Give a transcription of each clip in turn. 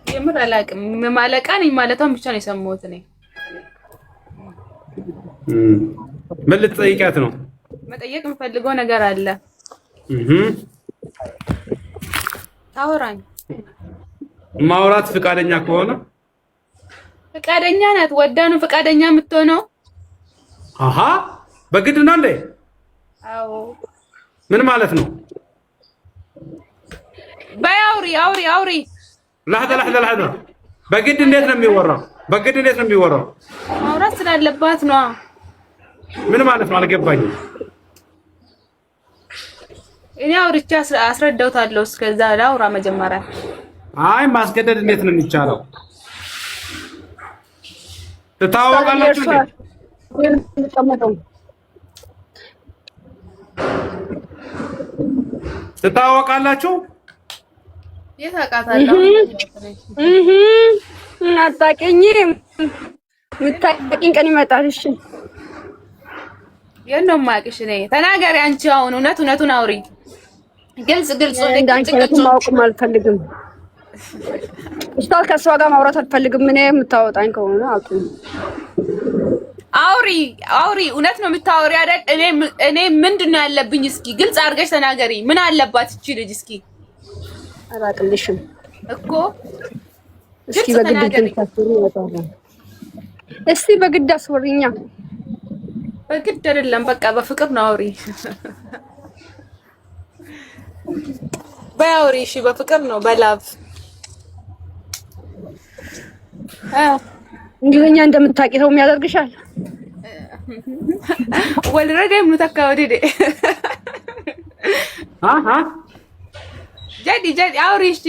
የምር አላውቅም። ማለቃን ማለቷን ብቻ ነው የሰማሁት እኔ። ምን ልትጠይቂያት ነው? መጠየቅ የምፈልገው ነገር አለ። ታወራኝ። ማውራት ፍቃደኛ ከሆነ ፍቃደኛ ናት። ወዳ ነው ፍቃደኛ የምትሆነው። አሃ በግድ ነው እንዴ? አዎ። ምን ማለት ነው? በያውሪ አውሪ ለሐዳ በግድ እንዴት ነው የሚወራው? በግድ እንዴት ነው የሚወራው? ማውራት ስላለባት ነው። ምን ማለት ነው? አልገባኝም። እኔ አውርቻ አስረዳውታለሁ። እስከዛ ላውራ መጀመሪያ። አይ ማስገደድ እንዴት ነው የሚቻለው? ትታወቃላችሁ እንዴ? ትታወቃላችሁ? የታውቃታለሁ። አታውቂኝም። የምታውቂኝ ቀን ይመጣል። እሺ የነው ማቅሽ ነኝ። ተናገሪ አንቺ። አሁን እውነቱን አውሪ። ግልጽ ማወቅም አልፈልግም። ከእሷ ጋር ማውራት አልፈልግም። እኔ የምታወጣኝ ከሆነ አውሪ። እውነት ነው የምታወሪ አይደል? እኔ ምንድነው ያለብኝ? እስኪ ግልጽ አድርገሽ ተናገሪ። ምን አለባት እቺ ልጅ? እስኪ አላቅልሽም እኮ እስኪ በግድ አስወሪኛ። በግድ አይደለም፣ በቃ በፍቅር ነው። አውሪ በያውሪ። እሺ በፍቅር ነው በላቭ እንግሊዝኛ እንደምታውቂ ሰው የሚያደርግሻል። ወልረደ ምንተካወደ ጀዲ አውሪ። እሺ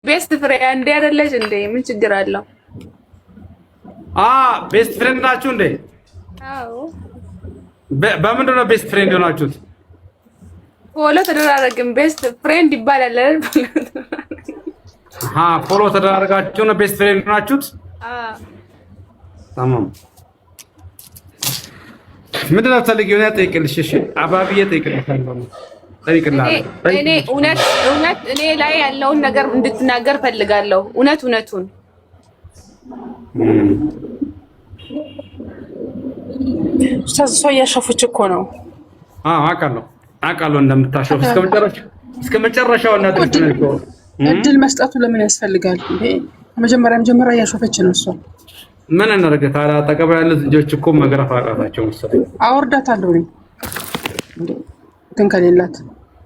ቤስት ፍሬንድ አይደለሽ እንዴ? ምን ችግር አለው? ቤስት ፍሬንድ ናችሁ እንዴ? አዎ። በምንድን ነው ቤስት ፍሬንድ የሆናችሁት? ፎሎ ተደራረግን ቤስት ፍሬንድ ይባላል አይደል? ፎሎ ተደራረጋችሁ ነው ቤስት ፍሬንድ የሆናችሁት? tamam ምንድን ነው የምትፈልጊው? እኔ ጠይቅልሽ። እሺ አባብዬ ጠይቅልሻለሁ። እኔ እውነት እኔ ላይ ያለውን ነገር እንድትናገር ፈልጋለሁ። እውነቱን ሰው እያሾፈች እኮ ነው። አውቃለሁ እንደምታሾፍ እስከ መጨረሻው እናደርግልሽ። እድል መስጠቱ ለምን ያስፈልጋል? መጀመሪያ እያሾፈች ነው እሷ። ምን እናደርግ ታዲያ? አጠገባ ያሉት ልጆች እኮ መግረፍ አቃታቸው መሰለኝ። አወርዳታለሁ እኔ ግን ከሌላት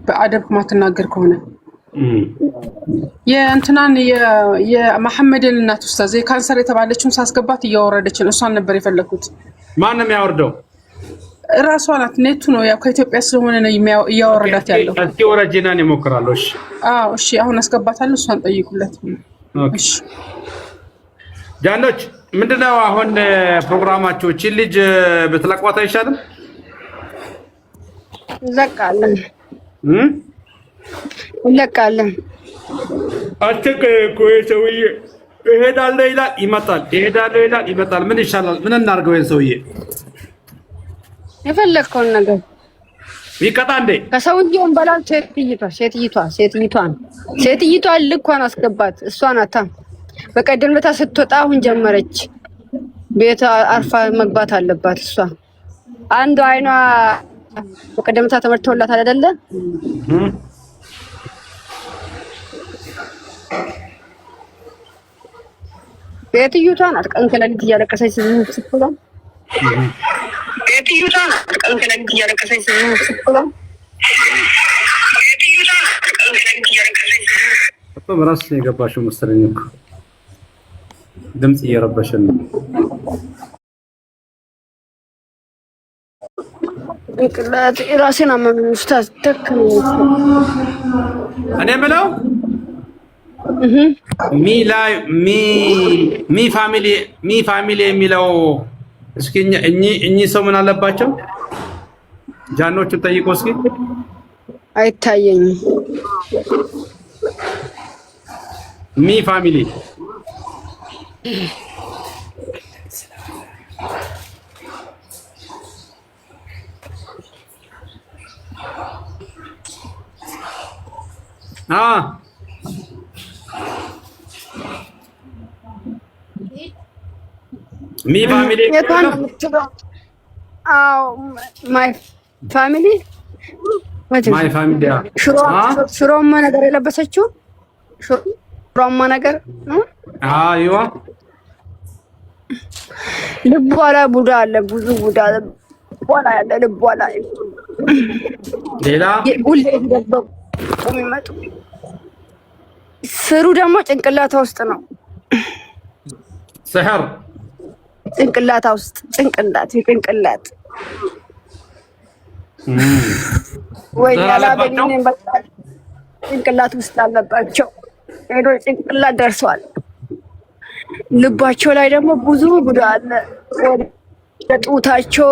በአደብ ማትናገር ከሆነ የእንትናን የመሐመድን እናት ኡስታዝ የካንሰር የተባለችውን ሳስገባት እያወረደች ነው። እሷን ነበር የፈለኩት። ማንም ያወርደው? እራሷ ናት። ኔቱ ነው ያው ከኢትዮጵያ ስለሆነ ነው እያወረዳት ያለው። እስኪ ወረጂናን ይሞክራለሁ። እሺ እሺ አሁን አስገባታለሁ። እሷን ጠይቁለት። እሺ ጃኖች ምንድነው አሁን ፕሮግራማችሁ? እቺ ልጅ ብትለቋት አይሻልም? እንለቃለን። አትከኩ ሰውዬ እሄዳለሁ ይላል ይመጣል፣ እሄዳለሁ ይላል ይመጣል። ምን ይሻላል? ምን እናድርገው? ይሄን ሰውዬ የፈለግከውን ነገር ይቀጣ እንዴ? ከሰውዬውን በላል። ሴትዮዋን ልኳን አስገባት። እሷ ናታ በቀደም ለታ ስትወጣ አሁን ጀመረች። ቤት አርፋ መግባት አለባት እሷ። አንዱ አይኗ በቀደም ለታ ተመርተውላት አይደለ? ሴትዮዋን ቀን ከሌሊት እያለቀሰች ስትብላ በራስ የገባሽው መሰለኝ እኮ ድምጽ እየረበሸን ነው። እንቅላት ራሴን አመመኝ ኡስታዝ። እኔ የምለው ሚ ፋሚሊ የሚለው እስኪ እኚህ ሰው ምን አለባቸው? ጃኖቹን ጠይቆ እስኪ። አይታየኝም። ሚ ፋሚሊ ሚ ፋሚሊ ማይ ፋሚሊ ሽሮማ ነገር የለበሰችው ሽሮማ ነገር አይዋ ልቧ ላይ ቡዳ አለ፣ ብዙ ቡዳ ወላ ያለ ልቧ ላይ ሌላ ሁሌ ይደበቁ የሚመጡ ስሩ ደግሞ ጭንቅላቷ ውስጥ ነው። ስሕር ጭንቅላቷ ውስጥ ጭንቅላት ወይ ያላበኝን በቃ ጭንቅላት ውስጥ አለባቸው። ሄዶ ጭንቅላት ደርሷል። ልባቸው ላይ ደግሞ ብዙ ጉዳ አለ። ጡታቸው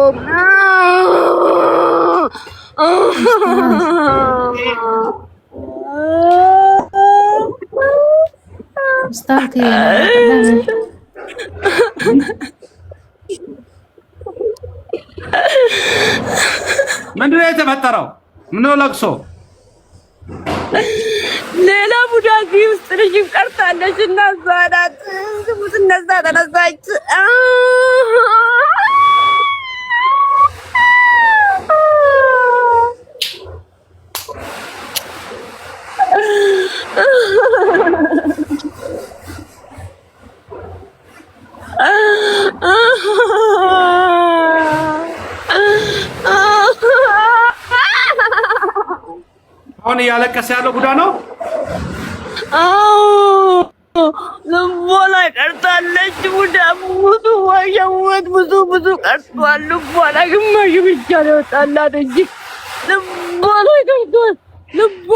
ምንድን ነው የተፈጠረው? ምነው ለቅሶ? ሌላ ቡዳ እዚህ ውስጥ ልጅ ቀርታለች እና እሷ ናት ስትነሳ ተነሳች። አሁን እያለቀሰ ያለው ቡዳ ነው። ልቧ ላይ ቀርታለች። ቡዳ ብዙ ዋሸወት ብዙ ቀርቷል። ልቧ ላይ ግማሽ ብቻ ነው የወጣላት እንጂ ልቧ ላይ ቀርቷል። ልቧ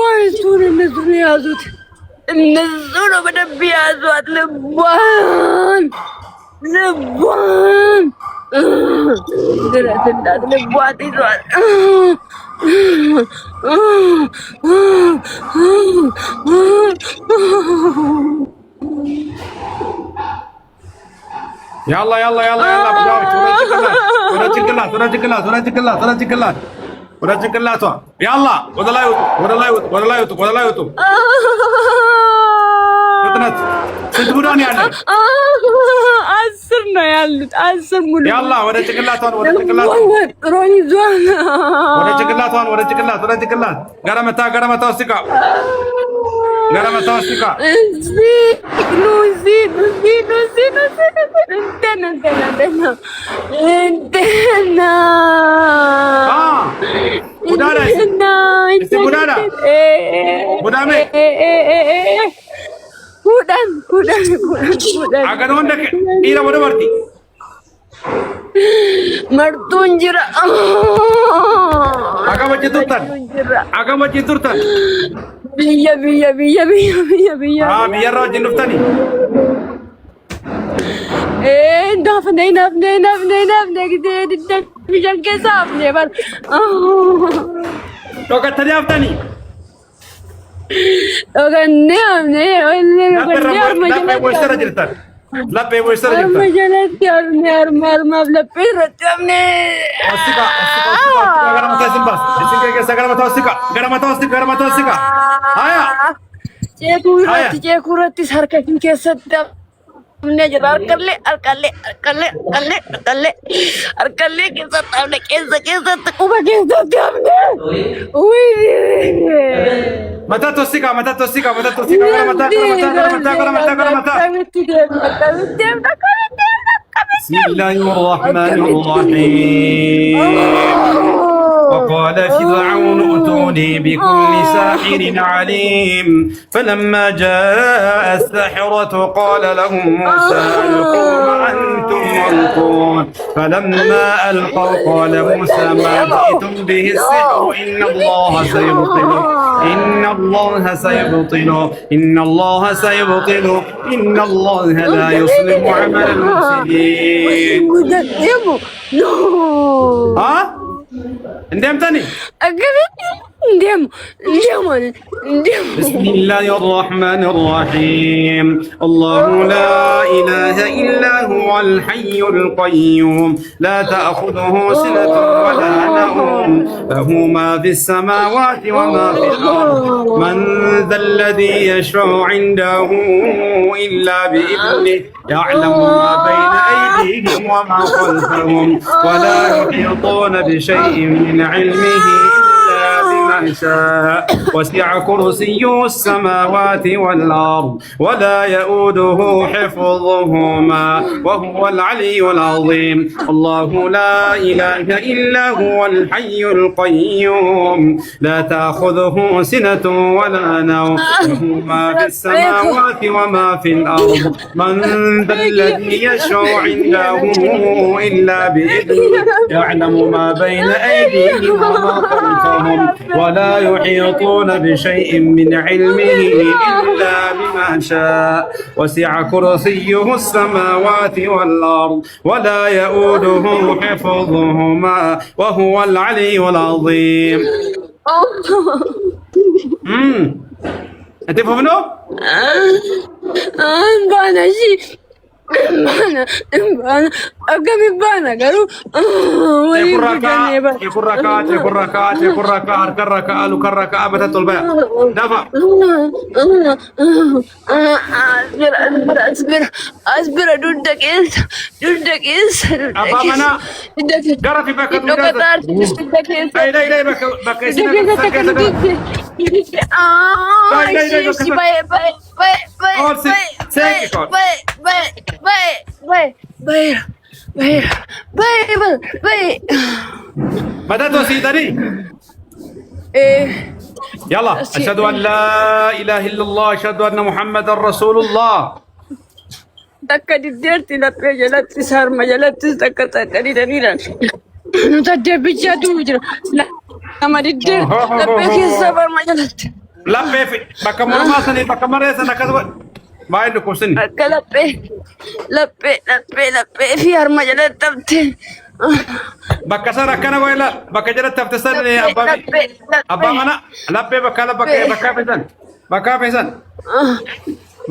እነሱን የያዙት እነሱ ነው በደንብ የያዟት ልቧን ድረስላት ልቧን ይዟል። ያላ ወደ ጭንቅላቷ ያላ ወደ ላይ ውጡ። ፍጥነት ስንት ቡዳ ነው ያለው? 10 ነው ያሉት። 10 ሙሉ ያላ ወደ ጭንቅላቷ ገረመታ ወስቃ Martuun jira. Agama turtan. Biyya. Biyya irraa wajjin dhuftani. Naafne gidee diddan bishaan keessa hafne bar. Dhokattanii haftani. Dhokannee hafne. Laphee boostara jirtan. Armajalatti armaaf laphee irratti hafne. Gara mataa osika. Haya. Ceekuurratti harkatiin keessatti hafne jira. Harkallee keessatti hafne keessatti quba keessatti hafne. Mata tosika. Gara mata. Bismillahirrahmanirrahim. وقال فرعون ائتوني بكل ساحر عليم فلما جاء الساحرة قال لهم موسى ألقوا ما أنتم ملقون فلما ألقوا قال موسى ما جئتم به السحر إن الله سيبطله إن الله لا يصلح عمل المفسدين. ها؟ اندم تاني بسم الله الرحمن الرحيم الله لا إله إلا هو الحي القيوم لا تأخذه سنة ولا نوم له ما في السماوات وما في الأرض من ذا الذي يشفع عنده إلا بإذنه يعلم ما بين أيديهم وما خلفهم ولا يحيطون بشيء من علمه إلا بما شاء وسع كرسيه السماوات والأرض ولا يؤوده حفظهما وهو العلي العظيم الله لا إله إلا هو الحي القيوم لا تأخذه سنة ولا نوم له ما في السماوات وما في الأرض من ذا الذي يشفع عنده إلا بإذنه يعلم ما بين أيديهم وما خلفهم ولا يحيطون بشيء من علمه إلا بما شاء وسع كرسيه السماوات والأرض ولا يؤوده حفظهما وهو العلي العظيم. أنت فهمتوا؟ بانا شي بانا أقامي بانا قالوا يكون ركعات كالركعة بتطل البيع دفع أصبر دودك إنس أبامنا قرأ في بكة بدأت وسيدني يلا أشهد أن لا إله إلا الله أشهد أن محمد رسول الله takka diddeerti laphee jalatti sarma jalatti takka xaxxanii daniidhaan nuti addeebbichaatu jira nama diddeer laphee keessa barma jalatti laphee fi bakka mormaa sanii bakka maree sana akkasuma baay'ee dhukkubsini akka laphee fi harma jalatti tabtee bakka san akkana goyla bakka jalatti hafte san abbaa mana laphee bakka feesan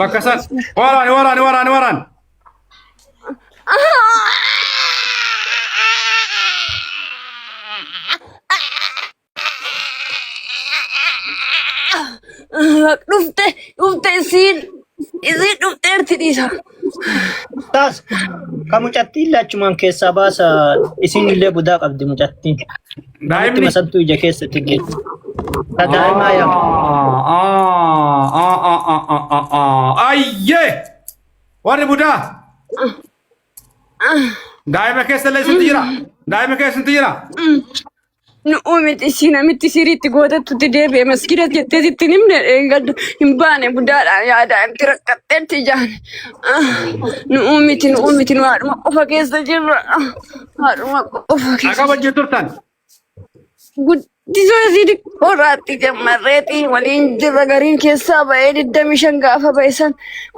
Makasan, waran. Ufte isin dhufteerti dhiisa. Tas ka mucattiin lachumaan keessaa baasa isin illee budaa qabdi mucattiin. Daa'imni masantuu ija keessatti geessu. Ta daa'imaa yaa. Ayyee! Warri budaa! Daa'ima keessa illee isintu jira? Nu uumiti isii namitti siriitti gootattutti deebi'e maskida jettee sitti himne gaddu hin baane budaadhaan yaadaan itti rakkatteetti ijaan. Nu uumiti nu haadhuma qofa keessa jirra. Haadhuma qofa keessa. Akka wajjin turtan? Guddisoo isii dhiqqoorraatti jammarreetii waliin jirra gariin keessaa ba'ee 25 gaafa ba'esan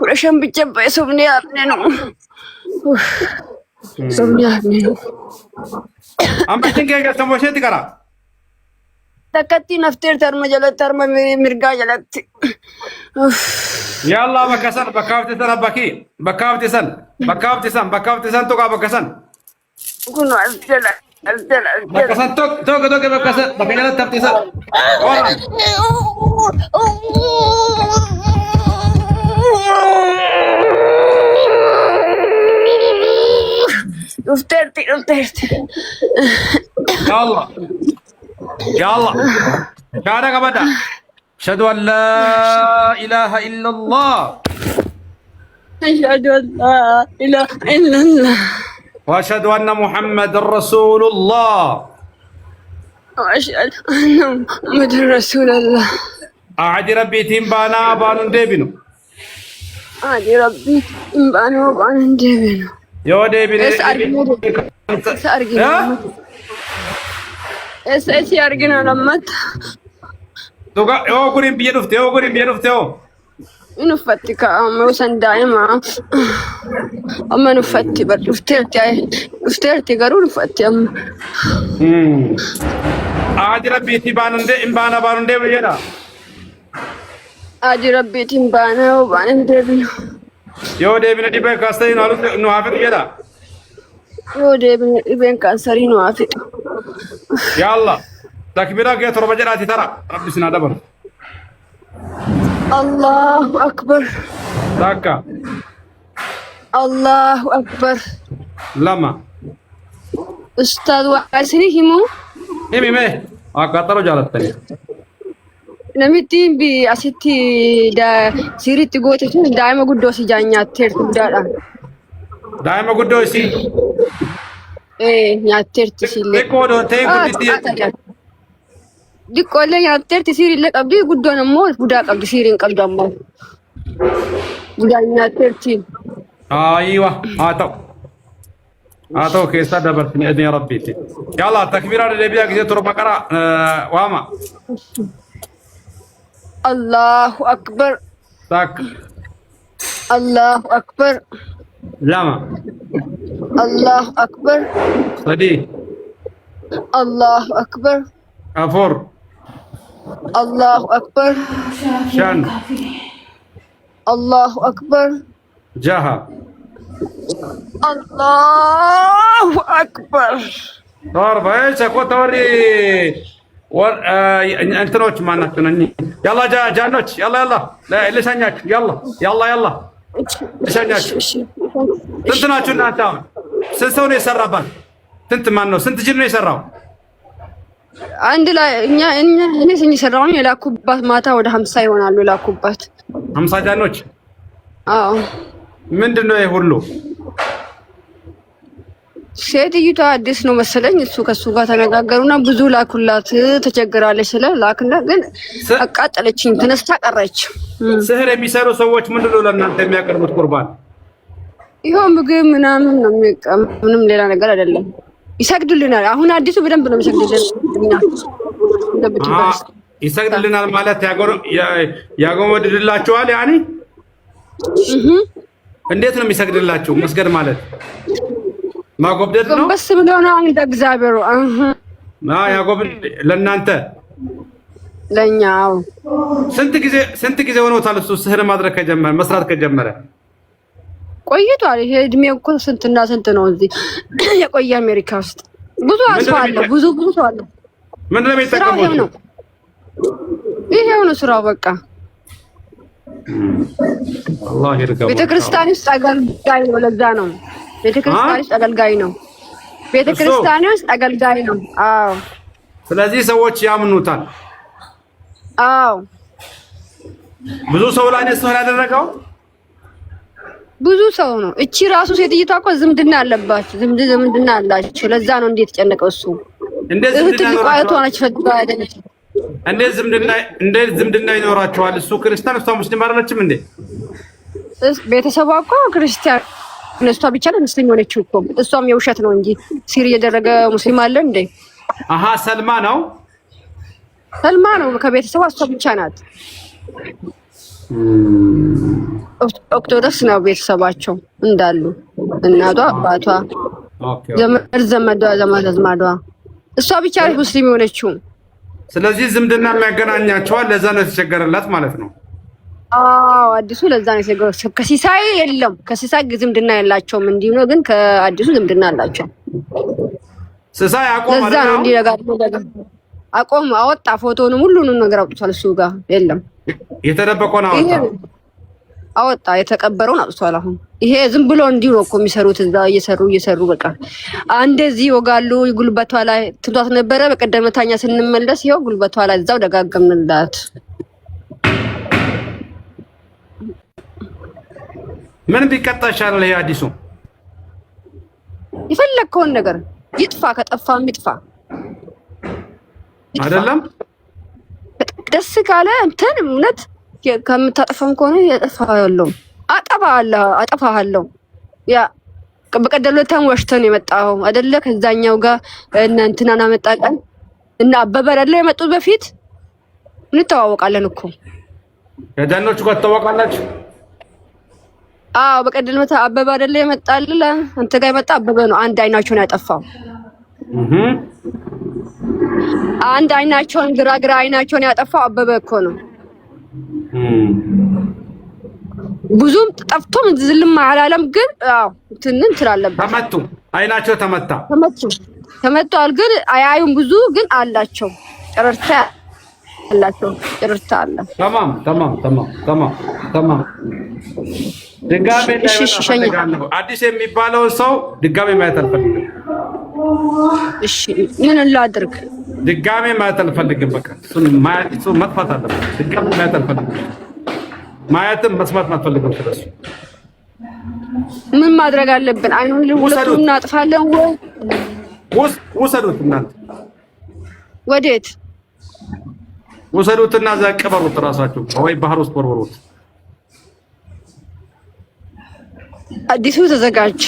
15 bicha ba'e sobni haafne nu. Sobni haafne nu. Amma isin keessa moosheetti qara. Takkatti nafteerti harma jalatti harma mirgaa jalatti. Yalla bakka san bakka hafte san abbaki bakka hafte san tuqaa bakka san. Kun as jala. Bakka san tokko bakka san bakka jalatti hafte san. Oran. Dhufteerti. Yalla. Kaadha qabadha. Ashhadu an la ilaha illa Allah. Ashhadu an la ilaha illa Allah. Wa ashhadu anna Muhammadan Rasulullah. وأشهد أن محمد رسول الله. أعد ربي تنبانا بانون ديبنو. أعد ربي تنبانا بانون ديبنو. يو ديبنو. Esi argina lammata. Tuga yoo gurin biyya dhufte yoo. Inu uffatti kaa'amu san daa'ima. Amma nu uffatti bar dhufteerti garuu nu uffatti amma. Aadi rabbiitti baanun deebiin jedha. Aadi rabbiitiin baanaan deebinu. Yoo deebine dhibee kaasarii nu haa fixu jedha. Yoo deebine dhibeen kaasarii nu haa fixu. Yalla takbira kee torba jedhaati tara rabbi sinaa dabalu. الله أكبر ذاك الله أكبر لما أستاذ واسني همو همي ما أقطروا جالتني نمتين بأستي دا سيري تقوتي دائما قدوسي جانيات تيرتو دارا دائما قدوسي إيه نياتير تسيلي تكودو تيجي ديكولا نياتير تسيري لك أبدي قدونا موت بداك أبدي سيرين قبضا موت بداك نياتير تي أيوة آتو كيسا دبرتني أدني ربي تي يلا تكبير على النبي أجي ترى بقرة واما الله أكبر تاك الله أكبر لما الله أكبر صدي الله أكبر أفور الله أكبر شان الله أكبر جاها الله أكبر ضرب ايش اكو توري انت نوش ما نكتنني يلا جانوش يلا لا لسانك يلا لسانك انت ناچو انت سنسو ነው የሰራባን ስንት ማን ነው ስንት ጅን ነው የሰራው አንድ ላይ እኔ ስንት ሰራው ነው የላኩባት ማታ ወደ 50 ይሆናሉ የላኩባት 50 ጃኖች አዎ ምንድነው ይሄ ሁሉ ሴትዮዋ አዲስ ነው መሰለኝ እሱ ከሱ ጋር ተነጋገሩና ብዙ ላኩላት ተቸግራለች ስለ ላክና ግን አቃጠለችኝ ተነስታ ቀረች ስህር የሚሰሩ ሰዎች ምንድነው ለእናንተ የሚያቀርቡት ቁርባን ይሄው ምግብ ምናምን ነው ምንም ሌላ ነገር አይደለም ይሰግዱልናል አሁን አዲሱ በደንብ ነው የሚሰግዱልናል ይሰግዱልናል ማለት ያጎመድላችኋል ያኒ እንዴት ነው የሚሰግድላችሁ መስገድ ማለት ማጎብደድ ነው በስ ብለው ነው እንደ እግዚአብሔር ያጎብድ ለእናንተ ለኛው ስንት ጊዜ ሆኖታል እሱ ስህር ማድረግ ከጀመረ መስራት ከጀመረ ቆይቷል ይሄ እድሜው እኮ ስንትና ስንት ነው እዚህ የቆየ አሜሪካ ውስጥ ብዙ አስፋለ ብዙ አለ ምን ነው የሚጠቀመው ይሄው ነው ስራው በቃ አላህ ይርጋው ቤተክርስቲያን ውስጥ አገልጋይ ነው ለዛ ነው ቤተክርስቲያን ውስጥ አገልጋይ ነው ቤተክርስቲያን ውስጥ አገልጋይ ነው አዎ ስለዚህ ሰዎች ያምኑታል አዎ ብዙ ሰው ላይ ነው ያደረገው ብዙ ሰው ነው እቺ ራሱ ሴትዮዋ እኮ ዝምድና አለባት ዝምድና አላችሁ ለዛ ነው እንዴት ተጨነቀው እሱ እንደዚህ ዝምድና ይኖራቸዋል እሱ ክርስቲያን እሷ ሙስሊም አይደለችም እንዴ ቤተሰቧ እኮ ክርስቲያን እሷ ብቻ ነው ሙስሊም ሆነችው እኮ እሷም የውሸት ነው እንጂ ሲሪ እየደረገ ሙስሊም አለ እንዴ አሃ ሰልማ ነው ከቤተሰቧ እሷ ብቻ ናት ኦክቶዶክስ ነው ቤተሰባቸው እንዳሉ እናቷ አባቷ ዘመዷ እሷ ብቻ ሙስሊም ሆነችው ስለዚህ ዝምድና የሚያገናኛቸዋል ለዛ ነው የተቸገረላት ማለት ነው አዎ አዲሱ ለዛ ነው የተቸገረው ከሲሳይ የለም ከሲሳይ ዝምድና ያላቸውም እንዲሁ ነው ግን ከአዲሱ ዝምድና አላቸው ሲሳይ አቆም አቆም አወጣ ፎቶውን ሁሉንም ነገር አውጥቷል እሱ ጋር የለም የተደበቀውን አወጣ የተቀበረውን አውጥቷል አሁን ይሄ ዝም ብሎ እንዲሁ ነው እኮ የሚሰሩት እዛ እየሰሩ በቃ አንደዚህ ወጋሉ ጉልበቷ ላይ ትቷት ነበረ በቀደመታኛ ስንመለስ ይሄው ጉልበቷ ላይ እዛው ደጋገምንላት ምን ቢቀጣ ይሻላል ይሄ አዲሱ ይፈለከውን ነገር ይጥፋ ከጠፋም ይጥፋ አይደለም ደስ ካለ እንትን እውነት ከምታጠፋም ከሆነ ያጠፋለው አጠፋሃለሁ ያ በቀደም ለታም ወሽተን የመጣው አይደለ ከዛኛው ጋር እንትና አመጣቀን እና አበበ አይደለ የመጡት በፊት እንተዋወቃለን እኮ ከጃኖቹ ጋር ተዋወቃላችሁ አዎ በቀደም ለታ አበበ አይደለ የመጣል አንተ ጋር የመጣ አበበ ነው አንድ አይናቸውን ያጠፋው አንድ አይናቸውን ግራ አይናቸውን ያጠፋው አበበ እኮ ነው ብዙም ጠፍቶም ዝልም አላለም ግን አዎ ትንን ትላለበት ተመቱ አይናቸው ተመቷል ግን አያዩም ብዙ ግን አላቸው ጨረርታ አላቸው ጭርታ አለ። تمام تمام تمام تمام تمام ድጋሜ እንዳይመጣ አዲስ የሚባለውን ሰው ድጋሜ ማየት አልፈልግም። እሺ ምን ላድርግ? ድጋሜ ማየት አልፈልግም። በቃ እሱ መጥፋት አለበት። ድጋሜ ማየት አልፈልግም። ማየትም መስማት አልፈልግም። ስለሱ ምን ማድረግ አለብን? አይኑን ሁለቱን እናጥፋለን ወይ? ውሰዱት እናንተ ወዴት ውሰዱትና እዛ ቀበሩት ራሳችሁ ወይ ባህር ውስጥ ወርወሩት። አዲሱ ተዘጋጅ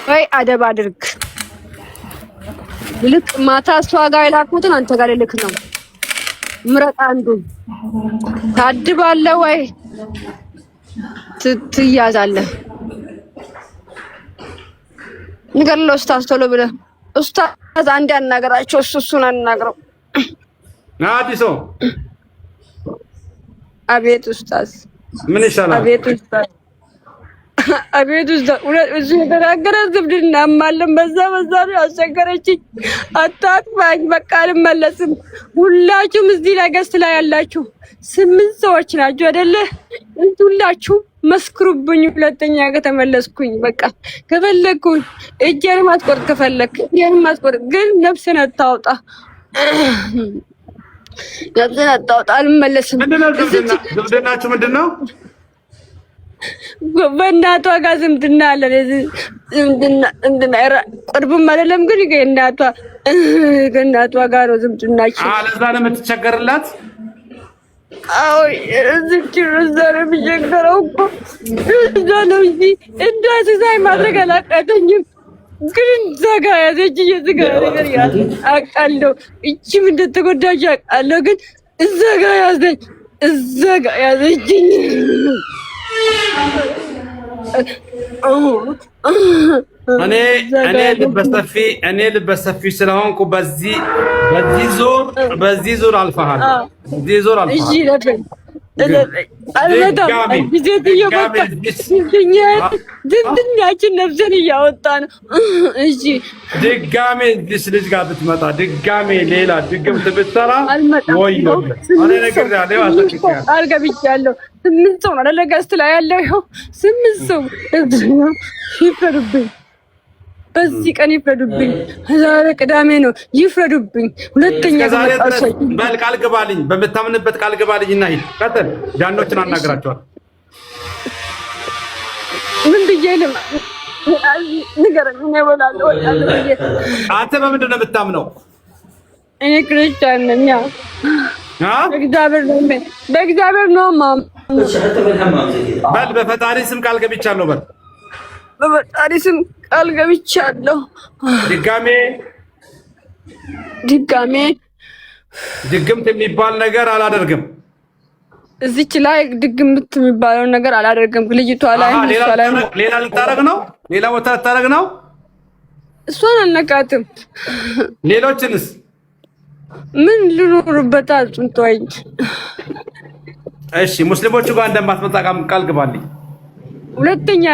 ወይ አደብ አድርግ። ልክ ማታ እሷ ጋር የላኩትን አንተ ጋር ልክ ነው። ምረጥ አንዱ። ታድባለህ ወይ ትያዛለህ? ንገር ለኡስታዝ ቶሎ ብለህ። ኡስታዝ አንድ ያናገራቸው እሱን አናግረው። አዲሶ አቤት ኡስታዝ። ምን ይሻላል? አቤት ኡስታዝ እዚህ የተናገረ ዝምድና ማለም በዛ ነው ያስቸገረችኝ። አታጥፋኝ፣ በቃ አልመለስም። ሁላችሁም እዚህ ላይ ገስት ላይ ያላችሁ 8 ሰዎች ናችሁ አይደለ? ሁላችሁ መስክሩብኝ። ሁለተኛ ከተመለስኩኝ በቃ ከፈለኩኝ እጄን ማስቆርጥ ከፈለክ እጄን ማስቆርጥ፣ ግን ነፍስን አታውጣ፣ ነፍስን አታውጣ። አልመለስም። ዝምድናችሁ ምንድነው? በእናቷ ጋር ዝምድና አለ። ዝምድና ቅርብም አይደለም ግን ከእናቷ ጋር ነው ዝምድናችን። ለዛ ነው የምትቸገርላት። አዎ እዚህ ነው የሚቸገረው እኮ እዛ ነው እንጂ እንዳትዛይ ማድረግ አላቃተኝም። ግን እዛ ጋር ያዘችኝ የዝጋ ነገር አውቃለሁ። እቺም እንደተጎዳች አውቃለሁ። ግን እዛ ጋር ያዘችኝ። እኔ ልበሰፊ ስለሆንኩ በዚህ ዙር አልፈሃለሁ። ዝምድናችን ነፍሰን እያወጣ ነው። እሺ ድጋሜ እዚህ ልጅ ጋር ብትመጣ ድጋሜ ሌላ ድግምት ብትሰራ አልገብቻለሁ። 8 ሰው ነው አይደለ? ገስት ላይ ያለው ይኸው 8 ሰው ይፍረዱብኝ። በዚህ ቀን ይፍረዱብኝ። ዛሬ ቅዳሜ ነው፣ ይፍረዱብኝ። ሁለተኛ በል ቃል ግባልኝ፣ በምታምንበት ቃል ግባልኝ እና ሂድ። ቀጥል። ጃኖችን አናግራቸዋል። ምን ብዬ ንገረኝ። እኔ እበላለሁ። አንተ በምንድን ነው የምታምነው? እኔ ክርስቲያን ነኝ። በእግዚአብሔር ነው ማም። በል በፈጣሪ ስም ቃል ገብቻለሁ። በል በፈጣሪ ስም ቃል ገብቻለሁ። ድጋሜ ድግምት የሚባል ነገር አላደርግም። እዚች ላይ ድግምት የሚባለው ነገር አላደርግም። ልጅቷ ላይ ሌላ ልታረግ ነው? ሌላ ቦታ ልታረግ ነው? እሷን አልነካትም። ሌሎችንስ ምን ልኖርበት? አጽንቶኝ። እሺ ሙስሊሞቹ ጋር እንደማትመጣ ቃል ግባልኝ። ሁለተኛ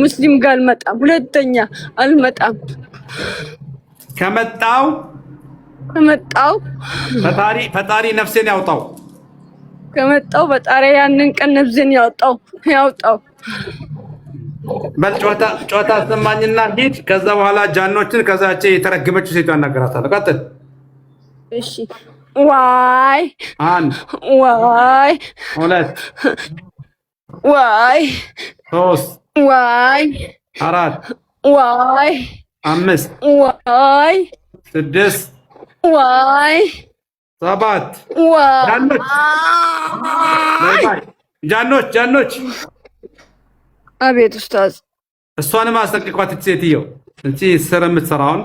ሙስሊም ጋር አልመጣም። ሁለተኛ አልመጣም። ከመጣው ፈጣሪ ነፍሴን ያውጣው። ከመጣው ፈጣሪ ያንን ቀን ነፍሴን ያውጣው። በል ጨዋታ አሰማኝና ሂድ። ከዛ በኋላ ጃኖችን ከዛቼ የተረገመችው ሴት ያናገራታል። ቀጥል። እሺ ዋይ 1 ዋይ 2 ዋይ 3 ዋይ 4 ዋይ 5 ዋይ 6 ዋይ 7 ዋይ ጃኖች አቤት ኡስታዝ። እሷንም አስጠንቅቋት። ሴትየው እንቺ ስር የምትሰራውን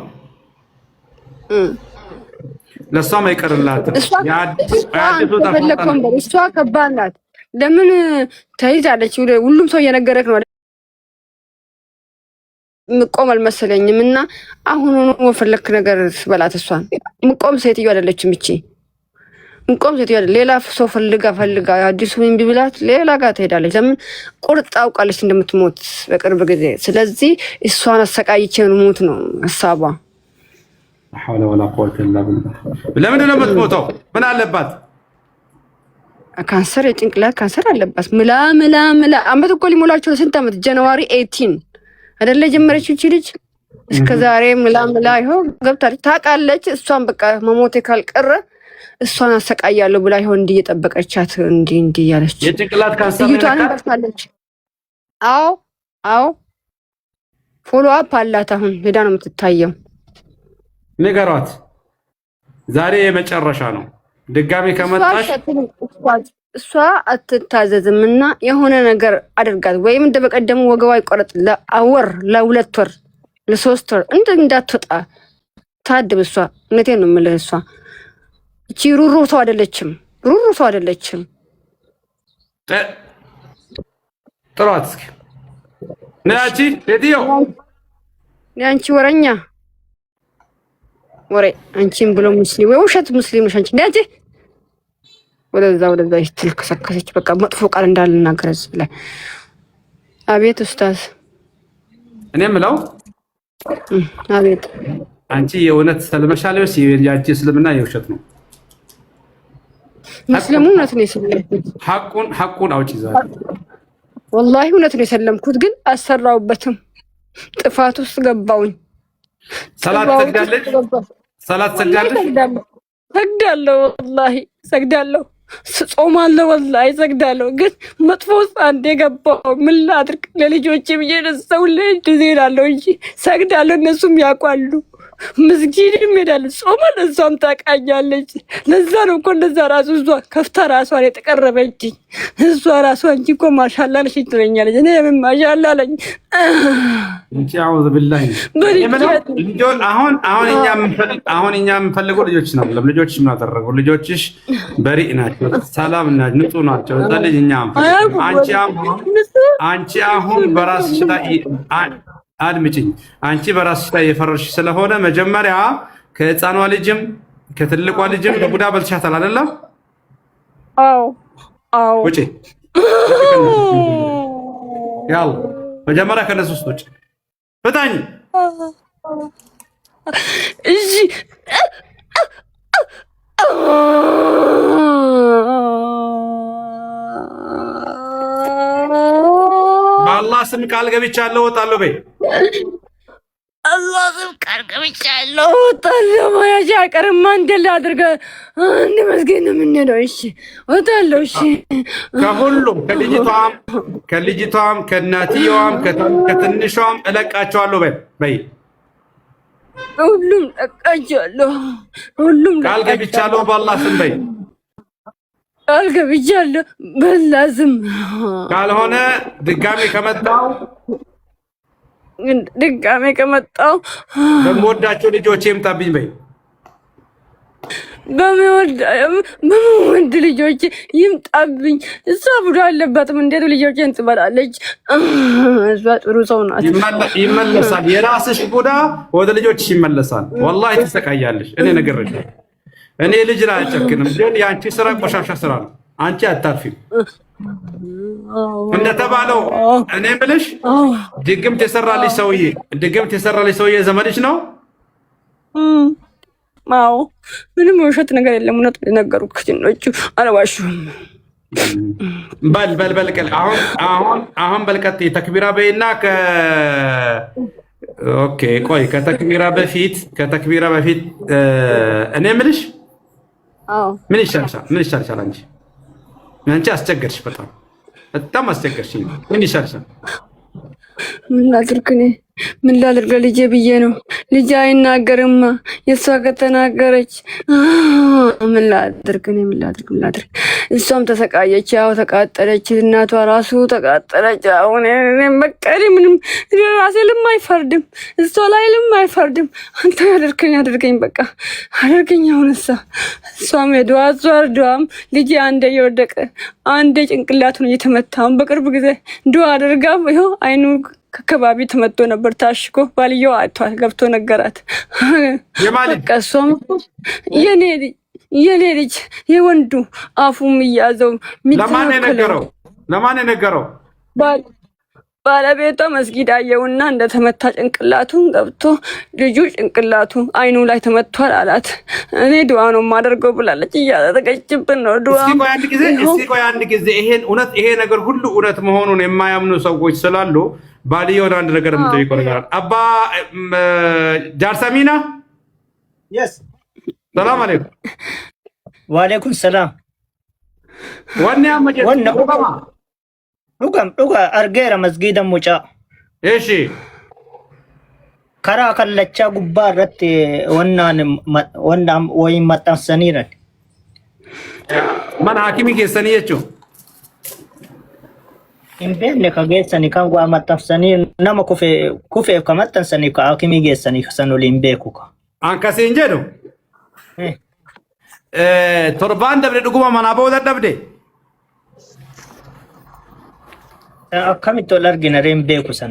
ለሷም አይቀርላትም። እሷ ከባድ ናት። ለምን ተይዛለች? ሁሉም ሰው እየነገረክ ነው። ምቆም አልመሰለኝም። እና አሁን ወፈለክ ነገር በላት። እሷን ምቆም ሴትዮ አይደለችም። እቺ እንቆም ሴት ያለ ሌላ ሰው ፈልጋ አዲሱ ምን ቢብላት ሌላ ጋር ትሄዳለች። ለምን ቁርጥ አውቃለች እንደምትሞት በቅርብ ጊዜ። ስለዚህ እሷን አሰቃይቼ ሞት ነው ሐሳቧ። ሐውለ ወላ ቁወተ ኢላ ቢላህ። ለምንድን ነው የምትሞተው? ምን አለባት? ካንሰር፣ የጭንቅላት ካንሰር አለባት። ምላ አመት እኮ ሊሞላቸው ስንት አመት? ጃንዋሪ 18 አይደለ ጀመረችው እቺ ልጅ። እስከዛሬ ምላ ይኸው ገብታለች። ታውቃለች እሷን በቃ መሞቴ ካልቀረ እሷን አሰቃያለሁ ብላ ይሆን እንዲህ እየጠበቀቻት እንዲህ ያለች የጭንቅላት ካንሰር ነው። አዎ ፎሎ አፕ አላት። አሁን ሄዳ ነው የምትታየው። ንገሯት ዛሬ የመጨረሻ ነው። ድጋሚ ከመጣሽ እሷ አትታዘዝምና የሆነ ነገር አድርጋት፣ ወይም እንደበቀደሙ ወገቧ ይቆረጥ ለወር ለ2 ወር ለ3 ወር እንዳትወጣ ታድብ። እሷ እውነቴን ነው የምልህ እሷ እቺ ሩሩ ሰው አይደለችም። ጥሯት እስኪ ነያቺ ሴትዮ አንቺ ወረኛ ወሬ አንቺን ብሎ ሙስሊም ወይ ውሸት ሙስሊም ነሽ አንቺ ነያቺ። ወደዛ ይትልከሰከሰች በቃ መጥፎ ቃል እንዳልናገር ላይ። አቤት ኡስታዝ። እኔ የምለው አቤት አንቺ የእውነት ሰልመሻል ወይስ ያንቺ እስልምና የውሸት ነው? ሙስሊሙ እውነት ነው የሰለምኩት። ሐቁን አውጪ ዛሬ። ወላሂ እውነት ነው የሰለምኩት፣ ግን አሰራውበትም። ጥፋት ውስጥ ገባውኝ። ሰላት ሰግዳለች። ሰግዳለሁ፣ ወላሂ ሰግዳለሁ። ጾማለሁ፣ ወላሂ ሰግዳለሁ። ግን መጥፎ ውስጥ አንዴ ገባው። ምን ላድርግ? ለልጆቼ ብዬ ደሰው ለድዜላለሁ እንጂ ሰግዳለሁ። እነሱም ያውቃሉ። መስጊድም ሄዳለች። ጾማል፣ እሷም ታውቃኛለች። ለዛ ነው እኮ እንደዛ ራሱ እሷ ከፍታ ራሷን የተቀረበችኝ። እሷ ራሷ እንጂ እኮ ማሻላ ነሽ ትለኛለች። እኔ ምን ማሻላ አለኝ እንጂ አውዝ ቢላሂ። አሁን እኛ የምንፈልገው ልጆች ነው። ልጆችሽ ምን አደረጉ? ልጆችሽ በሪእ ናቸው፣ ሰላም ናቸው፣ ንጹህ ናቸው። እዛ ልጅ እኛ አንቺ አሁን በራስሽ ላይ አድምጪኝ። አንቺ በራስሽ ላይ የፈረሽ ስለሆነ መጀመሪያ ከህፃኗ ልጅም ከትልቋ ልጅም ለቡዳ በልሻታል አይደለም? አዎ ውጪ። ያው መጀመሪያ ከነሱ ውስጥ ውጪ። ፍታኝ። እሺ በአላህ ስም ቃል ገብቻለሁ እወጣለሁ በይ። አላህ ስም ቃል ገብቻለሁ እወጣለሁ። ማያጅ አይቀርማ። እንደላ አድርገህ አንድ መስገን ነው የምንሄደው። እሺ እወጣለሁ። እሺ ከሁሉም ከልጅቷም ከእናትየዋም ከትንሿም እለቃቸዋለሁ በይ። ሁሉም ለቃቸዋለሁ። ሁሉም ቃል ገብቻለሁ በአላህ ስም በይ። ቃል ገብቻለሁ በአላህ ስም። ካልሆነ ድጋሜ ከመጣው በምወዳቸው ልጆቼ ይምጣብኝ በይ። በምወድ ልጆቼ ይምጣብኝ። እሷ ቡዳ አለባትም። እንዴት ልጆቼን ትበላለች? እሷ ጥሩ ሰው ናት። ይመለሳል። የራስሽ ቡዳ ወደ ልጆችሽ ይመለሳል። ወላሂ ትሰቃያለሽ። እኔ ነግሬሻለሁ። እኔ ልጅ ላይ አልጨክንም፣ ግን የአንቺ ስራ ቆሻሻ ስራ ነው። አንቺ አታርፊም። እንደተባለው እኔ የምልሽ ድግምት የሰራልሽ ሰውዬ ዘመድሽ ነው? አዎ፣ ምንም የውሸት ነገር የለም። እውነት ነገሩት። ክትኖቹ አልዋሹም። በል አሁን በልቀጥ ተክቢራ በይና ኦኬ፣ ቆይ ከተክቢራ በፊት እኔ የምልሽ ምን ይሻልሻል? አንቺ አስቸገርሽ፣ በጣም አስቸገርሽ። ምን ይሻልሻል? ምን ላድርግ ልጄ ብዬ ነው። ልጄ አይናገርማ። የእሷ ከተናገረች ምን ላድርግ? እሷም ተሰቃየች፣ ያው ተቃጠለች። እናቷ ራሱ ተቃጠለች። አሁን በቃ ምንም ራሴ ልም አይፈርድም፣ እሷ ላይ ልም አይፈርድም። አንተ አድርገኝ፣ በቃ አድርገኝ። አሁን እሷም ዱዓም ልጄ አንዴ እየወደቀ አንዴ ጭንቅላቱን እየተመታውን በቅርብ ጊዜ ዱዓ አድርጋ ይኸው አይኑ ከከባቢ ተመቶ ነበር ታሽኮ። ባልየው አይቷ ገብቶ ነገራት። በቃ እሷም የኔ የኔ ልጅ የወንዱ አፉም እያዘው ለማን የነገረው? ባለቤቷ መስጊድ አየውና እንደተመታ ጭንቅላቱን ገብቶ ልጁ ጭንቅላቱ አይኑ ላይ ተመቷል አላት። እኔ ዱዓ ነው የማደርገው ብላለች። እያደረገችብን ነው ዱዓ። እስኪ ቆይ አንድ ጊዜ ይሄ ነገር ሁሉ እውነት መሆኑን የማያምኑ ሰዎች ስላሉ ባልየውን አንድ ነገር የምጠይቀው ነገር አለ። አባ ጃርሰሚና ሰላም አለይኩም። ወአለይኩም ሰላም። dhuga argeera masgiida mucaa. Eeshi. Karaa kallachaa gubbaa irratti wannaan wayiin maxxansaniiran. Mana hakimii geessanii jechuun. Hin beekne ka geessanii kan waa maxxansanii nama kufeef ka maxxansanii ka hakimii geessanii san waliin beeku ka. Akkasiin jedhu. Torbaan dabre dhuguma manaa booda dhabde. Akkamitti ol argina reen beeku san.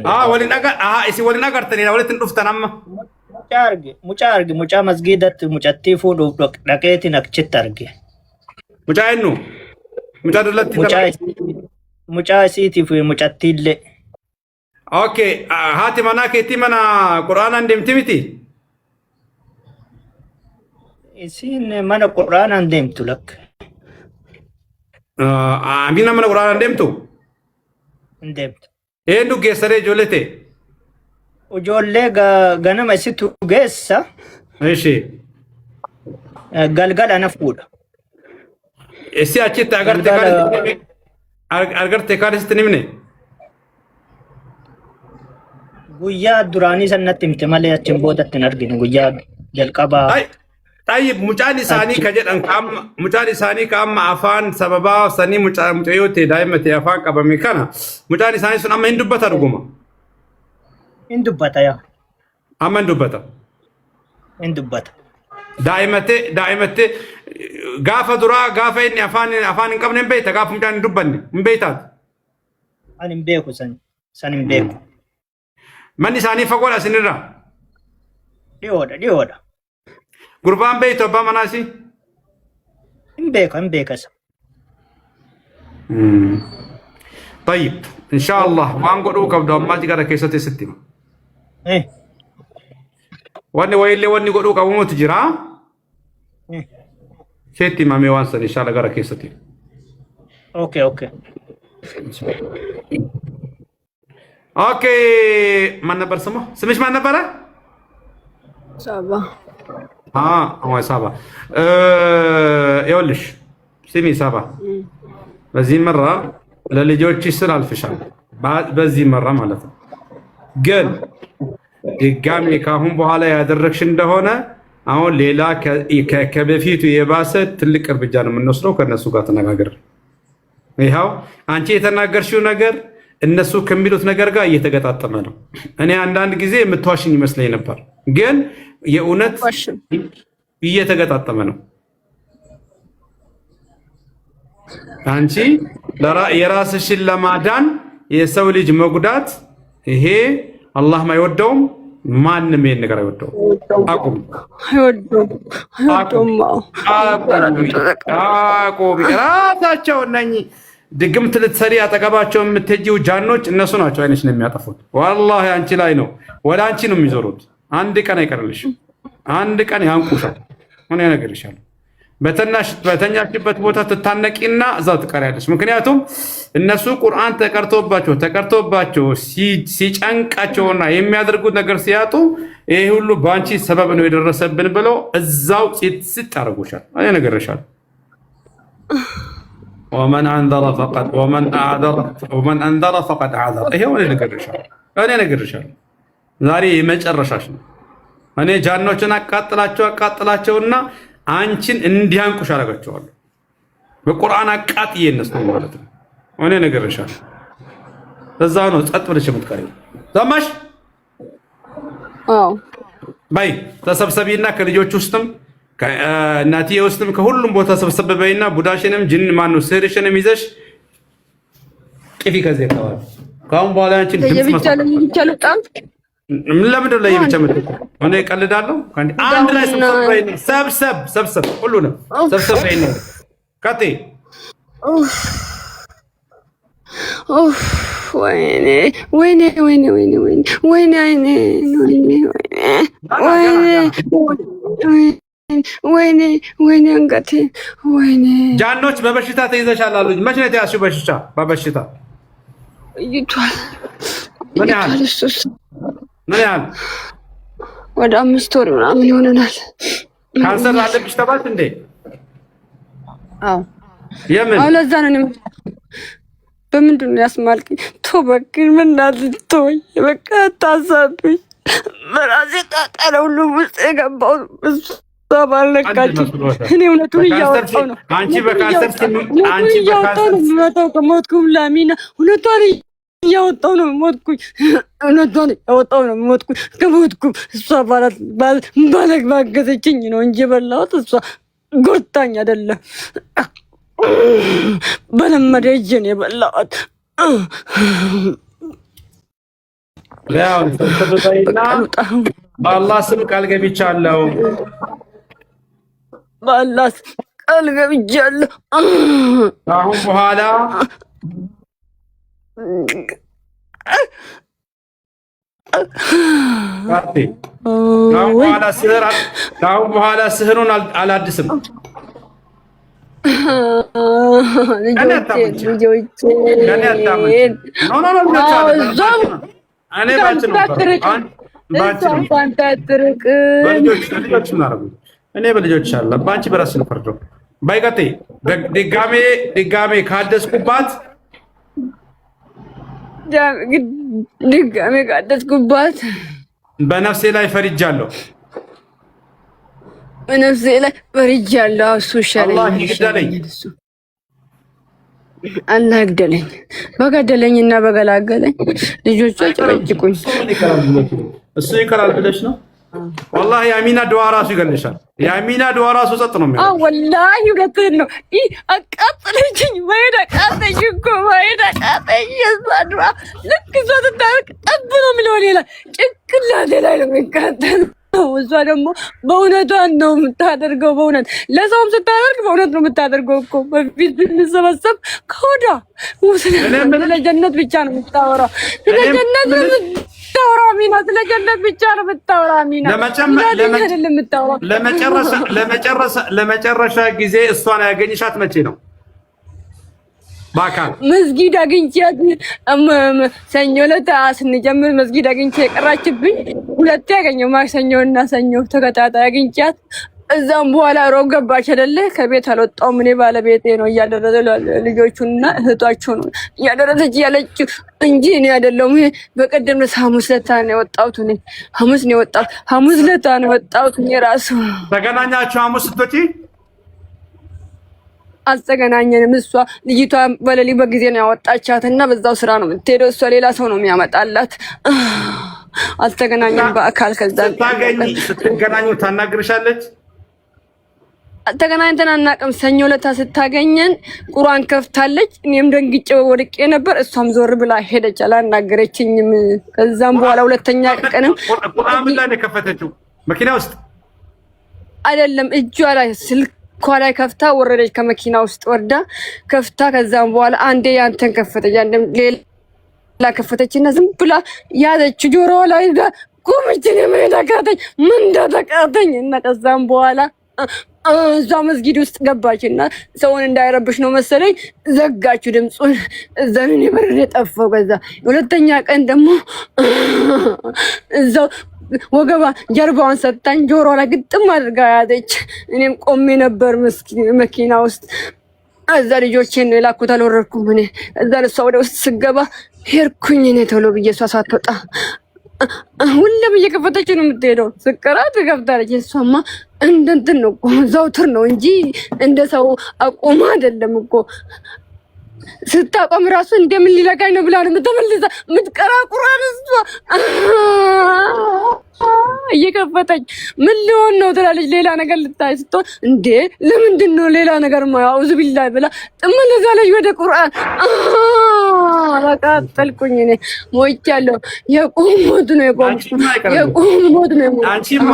Isin waliin agartaniidha walitti hin dhuftan amma. Mucaa masgiidatti mucattii fuudhuuf dhaqeetiin achitti arge. Mucaa eenyu? Mucaa dallatti. Mucaa isiitiif mucattii illee. Okay, haati manaa keetii mana Quraanaan deemti miti? Isin mana Quraanaan deemtu lakka. Amina mana Quraanaan deemtu? Deemtu. Eenyu geessaree ijoollee ta'e? Ijoollee ganama isitu geessa. Eeshi. Galgala na fuudha. Esi achitti agarte kaanisitti ni himne? Guyyaa duraanii sanatti himte malee achiin boodatti hin argine guyyaa jalqabaa. Tayyib mucaan isaanii ka jedhan mucaan isaanii ka amma afaan sababaa sanii mucayyoo ta'e daa'ima ta'e afaan qabame kana mucaan isaanii sun amma hin dubbata dhuguma. Hin dubbata yaa. Amma hin dubbata. Hin dubbata. Daa'imattee gaafa duraa gaafa inni afaan hin qabne hin beekta gaafa mucaan hin dubbanne hin beektaati. Ani hin beeku san hin beeku. Manni isaanii fagoodha isinirraa? Dhiyoodha. Gurbaan beektu abbaa manaasi? Hin beeka isa. Tayyib, inshaallah waan godhuu qabdu ammaa gara keessatti sitti hima. Wanni godhuu qabu mootu jira. Seetti himamee waan san inshaallah gara keessatti. Okay. ማን ነበር ስሙ? ስምሽ ማን ነበረ? ሳባ። ሳባ። ይኸውልሽ ስሚ ሳባ፣ በዚህ መራ ለልጆችሽ ስል አልፍሻል። በዚህ መራ ማለት ነው። ግን ድጋሜ ካሁን በኋላ ያደረግሽ እንደሆነ አሁን ሌላ ከበፊቱ የባሰ ትልቅ እርምጃ ነው የምንወስደው። ከነሱ ጋር ተነጋገር። ይኸው አንቺ የተናገርሽው ነገር እነሱ ከሚሉት ነገር ጋር እየተገጣጠመ ነው። እኔ አንዳንድ ጊዜ የምትዋሽኝ ይመስለኝ ነበር፣ ግን የእውነት እየተገጣጠመ ነው። አንቺ የራስሽን ለማዳን የሰው ልጅ መጉዳት ይሄ አላህም አይወደውም፣ ማንም ይሄን ነገር አይወደውም። አቁም። ራሳቸው እነኚህ ድግምት ልትሰሪ አጠገባቸው የምትሄጂው ጃኖች እነሱ ናቸው አይነሽን የሚያጠፉት። ወላሂ አንቺ ላይ ነው ወደ አንቺ ነው የሚዞሩት። አንድ ቀን አይቀርልሽም፣ አንድ ቀን ያንቁሻል። ምን ያነገርሻል? በተኛሽበት ቦታ ትታነቂና እዛው ትቀሪያለሽ። ምክንያቱም እነሱ ቁርአን ተቀርቶባቸው ሲጨንቃቸውና የሚያደርጉት ነገር ሲያጡ ይሄ ሁሉ በአንቺ ሰበብ ነው የደረሰብን ብለው እዛው ሲጥ ያደርጉሻል። እኔ ነገርሻለሁ። ومن انذر فقد اعذر ይሄ ወለ ነገርሻለሁ። ዛሬ የመጨረሻሽ ነው። እኔ ጃኖችን አቃጥላቸውና አንቺን እንዲያንቁሽ አደርጋቸዋለሁ። በቁርአን አቃጥዬ እነሱ ማለት ነው። እኔ ነገርሻለሁ። እዛ ነው ጸጥ ብለሽ የምትቀሪው። ሰማሽ? ባይ ተሰብሰቢና ከልጆች ውስጥም ከእናትዬ ውስጥም ከሁሉም ቦታ ሰብሰብ በይና ቡዳሽንም ጅን ማነው ስህርሽንም ይዘሽ ጥፊ ከዚህ አካባቢ። ካሁን በኋላ አንቺን ድምጽ ምን ለምንድን ነው የምትጨምጥ? እኔ ቀልዳለሁ። አንድ ላይ ሰብሰብ ሁሉንም ሰብሰብ በይኝ። ቀጤ ወይኔ አንገቴ ወይኔ። ጃኖች በበሽታ ተይዘሻል አሉኝ። መቼ ነው የተያዝሽው በበሽታ? ምን ያህል? ወደ 5 ወር ምናምን ይሆነናል። ካንሰር አለብሽ ተባልሽ እንዴ? አዎ። የምን? አዎ ለዛ ነው። በምንድን ነው ያስማልከኝ? ተወበክን ምናምን ተወኝ። በቃ ታሳብኝ። በራሴ ቃጠሎ ሁሉ ውስጥ የገባው ባልነካች። እኔ እውነቱን እያወጣሁ ነው። አንቺ በካንሰር ከሞትኩም ላሚና እውነቷን እያወጣሁ ነው። ሞትኩኝ። እውነቷን እያወጣሁ ነው። ከሞትኩም እሷ ባገዘችኝ ነው እንጂ የበላሁት እሷ ጎርታኝ አይደለም። በለመደ እጄ ነው የበላሁት። በአላህ ስም ቃል ገብቻለሁ። በአላህ ስም ቃል ገብቻለሁ። አሁን በኋላ ስህሩን አላድስም። እኔ በልጆች አለ በአንቺ በራስ ነው ፈርዶ ባይቀጤ ድጋሜ ካደስኩባት በነፍሴ ላይ ፈርጃለሁ። በነፍሴ ላይ ፈርጃለሁ። እሱ ይሻለኝ። አላህ ይግደለኝ። በገደለኝና በገላገለኝ ልጆቿ ጨቀጭቁኝ። እሱ ይቀራል ብለሽ ነው? ወላሂ የአሚና ድዋ ራሱ ይገልሻል። የአሚና ድዋ ራሱ ጸጥ ነው የሚያደርገው። ወላሂ እውነትህን ነው። አቃጠለችኝ። ማሄድ አቃጠኝ እኮ ማሄድ አቃጠኝ። የእሷ ድዋ ልክ እሷ ስታደርግ ጠብ ነው የሚለው ሌላ ጭንቅላቴ ላይ ነው የሚቃጠል። እሷ ደግሞ በእውነቷን ነው የምታደርገው። በእውነት ለሰውም ስታደርግ በእውነት ነው የምታደርገው እኮ። በፊት ብንሰበሰብ ከወዳ ስለ ጀነት ብቻ ነው የምታወራው። ስለ ጀነት ነው የምታወራው ሚና። ስለ ጀነት ብቻ ነው የምታወራው ሚና። ለመጨረሻ ጊዜ እሷን ያገኝሻት መቼ ነው? በአካል መስጊድ አግኝቻት ሰኞ ዕለት ስንጀምር መስጊድ አግኝቼ የቀራችብኝ ሁለቴ ያገኘው ማክሰኞና ሰኞ ተከታታይ አግኝቻት። እዛም በኋላ ሮብ ገባች አይደለ? ከቤት አልወጣሁም እኔ ባለቤቴ ነው እያደረሰ ልጆቹንና እህቷቸው ነው እያደረሰች ያለችው እንጂ እኔ አይደለሁም። በቀደም ዕለት ሐሙስ ዕለት ነው የወጣሁት። እኔ ሐሙስ ነው የወጣሁት። ሐሙስ ዕለት ነው የወጣሁት። እኔ ራሱ ተገናኛችሁ ሐሙስ ስትወጪ? አልተገናኘንም። እሷ ልጅቷ በሌሊት በጊዜ ነው ያወጣቻት እና በዛው ስራ ነው የምትሄደው። እሷ ሌላ ሰው ነው የሚያመጣላት። አልተገናኘንም በአካል። ከዛ ስትገናኙ ታናግርሻለች? ተገናኝተን አናውቅም። ሰኞ ዕለት ስታገኘን ቁርአን ከፍታለች። እኔም ደንግጬ ወድቄ ነበር። እሷም ዞር ብላ ሄደች፣ አላናገረችኝም። ከዛም በኋላ ሁለተኛ ቀንም ቁርአን ምን ላይ ነው የከፈተችው? መኪና ውስጥ አይደለም፣ እጇ ላይ ስልክ ላይ ከፍታ ወረደች። ከመኪና ውስጥ ወርዳ ከፍታ ከዛም በኋላ አንዴ ያንተን ከፈተች፣ አንዴም ሌላ ከፈተችና ዝም ብላ ያዘች። ጆሮዋ ላይ ቆመችን። የመሄድ አቃተኝ፣ ምን እንዳተቃተኝ እና ከዛም በኋላ እዛ መስጊድ ውስጥ ገባችና ሰውን እንዳይረብሽ ነው መሰለኝ ዘጋችሁ ድምፁን። እዛን እኔ በረደ ጠፋው። ከዛ ሁለተኛ ቀን ደግሞ እዛው ወገባ ጀርባዋን ሰጣኝ፣ ጆሮ ላይ ግጥም አድርጋ ያዘች። እኔም ቆሜ ነበር መኪና ውስጥ። እዛ ልጆቼን ላኩት፣ አልወረድኩም እኔ። እዛ እሷ ወደ ውስጥ ስገባ ሄድኩኝ እኔ ቶሎ ብዬ። እሷ ሳትወጣ ሁሌም እየከፈተች ነው የምትሄደው። ስቀራት ገብታለች። እሷማ እንደ እንትን ነው እኮ ዘውትር ነው እንጂ እንደ ሰው አቆማ አይደለም እኮ። ስታቆም ራሱ እንደምን ሊለጋኝ ነው ብላ ነው የምትመልሳ የምትቀራ ቁርአን እሷ እየከፈተች ምን ሊሆን ነው ትላለች። ሌላ ነገር ልታይ ስትሆን እንዴ ለምንድን ነው ሌላ ነገር አውዙ ቢላህ ብላ ትመለሳለች ወደ ቁርአን። ተቃጠልኩኝ እኔ ሞቻለሁ። የቁም ሞት ነው የቁም ሞት ነው። አንቺማ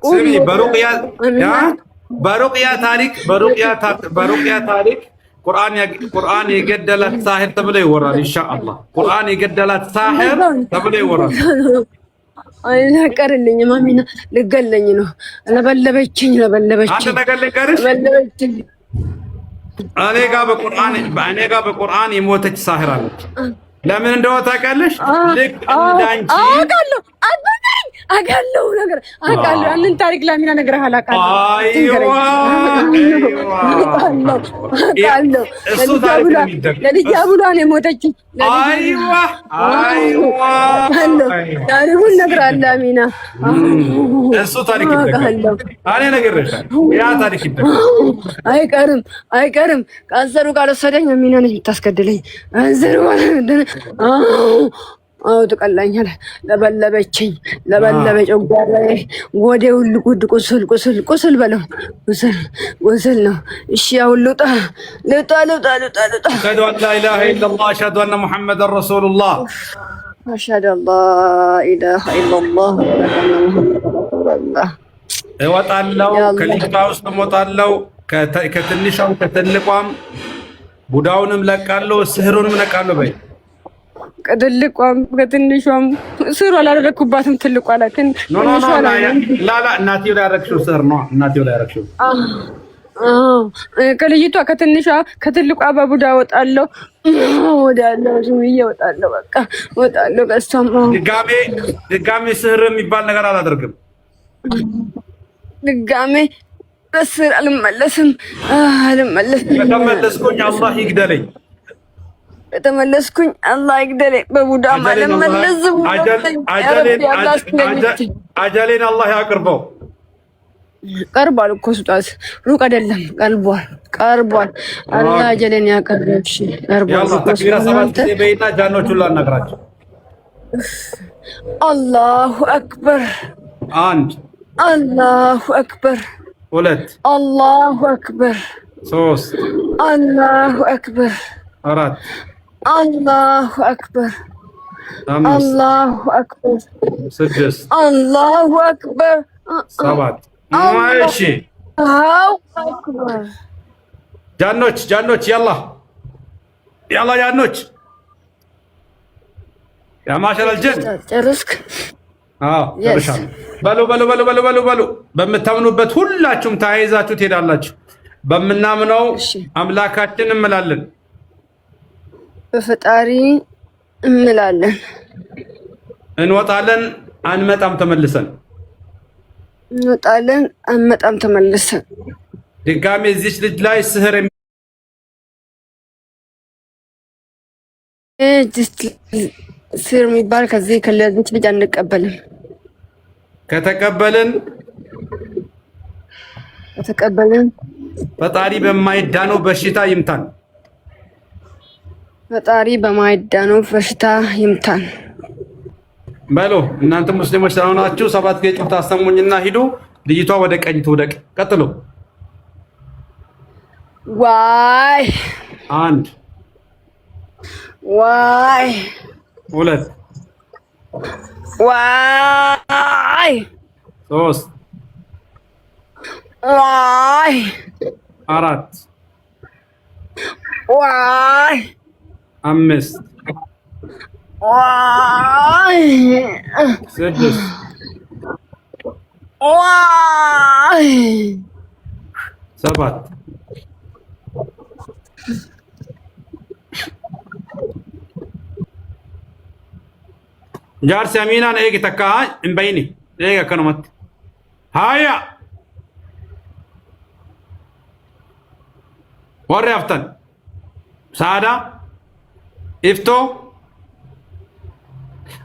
ስሚ በሩቅያ ታሪክ ቁርአን የገደላት ሳህር ተብሎ ይወራል። ኢንሻአላህ ቁርአን የገደላት ሳህር ተብሎ ይወራል። አይናቀርልኝም አሚና ልገለኝ ነው። ለበለበችኝ አንተ ነገር ልንገርሽ፣ እኔ ጋር በቁርአን የሞተች ሳህር አለች። ለምን እንደሆነ ታውቂያለሽ? ልክ እንዳንቺ አውቃለሁ ነገር አውቃለሁ። ያንን ታሪክ ለሚና ነገር አላውቃለሁ። እሱ ታሪክ ለልጅ አብሏን የሞተችው ታሪኩን እነግርሃለሁ አሚና። እሱ ታሪክ ይደገማል። እኔ ነግሬሻለሁ። ያ ታሪክ ይደገማል። አይቀርም። ካንሰሩ ካልወሰደኝ አሚና ነች የምታስገድለኝ። ካንሰሩ ትቀላኛል። ለበለበችኝ ጨጓራዬ ወደ ሁሉ ቁስል በለው ቁስል ነው። እሺ አሁን ልውጣ። አሽሀዱ አን ላ ኢላሀ ኢለላህ አሽሀዱ አነ ሙሐመደን ረሱሉላህ አሽሀዱ አን ላ ኢላሀ ኢለላህ እወጣለሁ። ከሊቃ ውስጥ እሞታለሁ። ከትንሿም ከትልቋም ቡዳውንም ለቃለሁ፣ ስህሩንም ለቃለሁ። በይ ከትልቋም ከትንሿም ስሩ አላደረኩባትም። ትልቋ ላይ እናቴው ላይ ያረግሽው ስር ነው። እናቴው ላይ ያረግሽው ከልጅቷ ከትንሿ ከትልቋ በቡዳ እወጣለሁ። እወጣለሁ። በቃ እወጣለሁ። ከእሷም ድጋሜ ስህር የሚባል ነገር አላደርግም። ድጋሜ በስር አልመለስም። ከተመለስኩኝ አላህ ይግደለኝ። ከተመለስኩኝ አላህ ይግደለኝ። በቡዳ አልመለስም። አጀሌን አላህ ያቅርበው። ቀርቧል እኮ ስጧት፣ ሩቅ አይደለም። ቀርቧል። አላህ አጀሌን ያቅርበው። እሺ ቀርቧል። ተክቢራ 7 ጊዜ በይና ጃኖቹን ላናግራቸው። አላሁ አክበር 1 አላሁ አክበር 2 አላሁ አክበር 3 አላሁ አክበር 4 አላሁ አክበር 5 አላሁ አክበር 6 አላሁ አክበር 7 ማይሺ አላሁ አክበር። ጃኖች ያላ ጃኖች ያ ማሸራል ጀን ጨርስክ? ጨርሻለሁ። በሉ በምታምኑበት ሁላችሁም ተያይዛችሁ ትሄዳላችሁ። በምናምነው አምላካችን እንምላለን፣ በፈጣሪ እንምላለን። እንወጣለን፣ አንመጣም ተመልሰን። እንወጣለን፣ አንመጣም ተመልሰን። ድጋሜ እዚች ልጅ ላይ ስህር ስር የሚባል ከዚህ ከለዚች ልጅ አንቀበልም። ከተቀበልን ፈጣሪ በማይዳነው በሽታ ይምታን። ፈጣሪ በማይዳነው በሽታ ይምታን። በሉ እናንተ ሙስሊሞች ስለሆናችሁ 7 ጊዜ ጩኸት አሰሙኝና ሂዱ። ልጅቷ ወደ ቀኝ ትውደቅ። ቀጥሉ። ዋይ 1 ዋይ 2 ዋይ 3 ዋይ 4 ዋይ 5 ዋይ 6 ዋይ 7 jaarsi aminaan eegi takka hin bayini eegi akkanumatti haya warri haftan saada ifto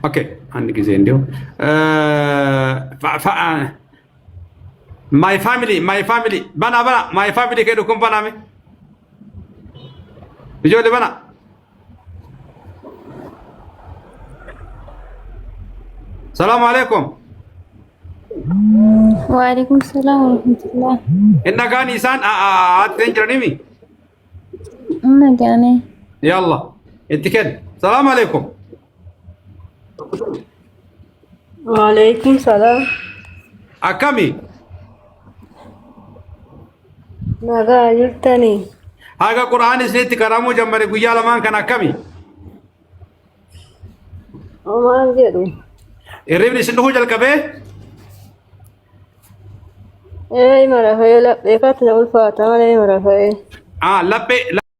okay አንድ ጊዜ እንዲሁ my family bana my family kedu kun bana me bijole bana السلام عليكم. وعليكم السلام ورحمة الله. إنك كان إنسان أتنجرني مي. أنا كاني. يلا اتكل السلام عليكم. وعليكم السلام. أكمي. ماذا جبتني؟ هذا قرآن سنتي كرامو جمبري قيا لمان كان أكمي. وما أنجدوا. الربني سنده جل كبه. إيه مرة هي لا بيكات نقول فاتها لا مرة هي.